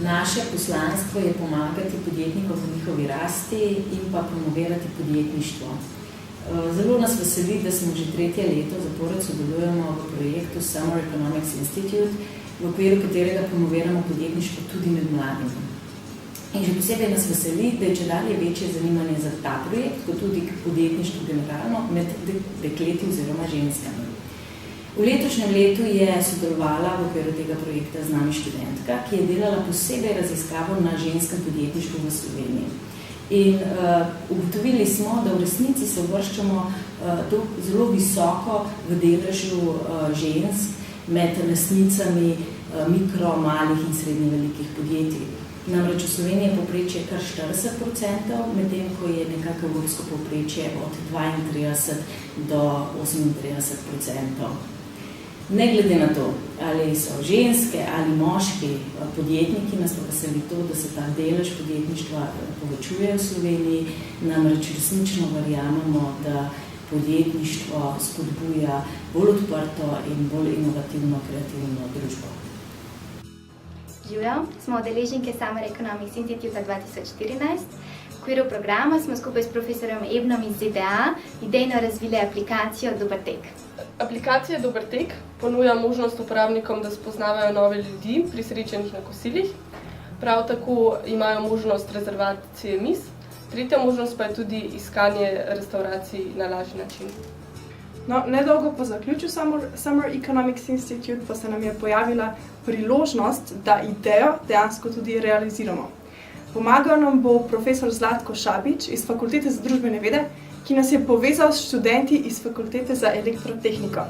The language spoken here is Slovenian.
Naše poslanstvo je pomagati podjetnikom v njihovi rasti in pa promovirati podjetništvo. Zelo nas veseli, da smo že 3. leto zapored sodelujemo v projektu Summer Economics Institute, v okviru katerega promoviramo podjetništvo tudi med mladimi. In že posebej nas veseli, da je čedalje večje zanimanje za ta projekt, kot tudi podjetništvo generalno med dekleti oziroma ženskami. V letošnjem letu je sodelovala v okviru tega projekta z nami študentka, ki je delala posebej raziskavo na ženskem podjetništvu v Sloveniji. In ugotovili smo, da v resnici se uvrščamo zelo visoko v deležu žensk med lastnicami mikro, malih in srednje velikih podjetij. Namreč v Sloveniji je povprečje kar 40%, medtem ko je nekako evropsko povprečje od 32 do 38%. Ne glede na to, ali so ženske ali moški podjetniki, nas pa veseli to, da se ta delež podjetništva povečuje v Sloveniji, namreč resnično verjamemo, da podjetništvo spodbuja bolj odprto in bolj inovativno, kreativno družbo. Živijo, smo udeleženke Summer Economics Institute 2014. V okviru programa smo skupaj s profesorjem Ebnom iz ZDA idejno razvili aplikacijo Dobertek. Aplikacija Dobertek ponuja možnost uporabnikom, da spoznavajo nove ljudi pri srečanjih na kosilih. Prav tako imajo možnost rezervacije miz. Tretja možnost pa je tudi iskanje restavracij na lažji način. No, nedolgo po zaključju Summer Economics Institute pa se nam je pojavila priložnost, da idejo dejansko tudi realiziramo. Pomagal nam bo profesor Zlatko Šabič iz Fakultete za družbene vede, ki nas je povezal s študenti iz Fakultete za elektrotehniko.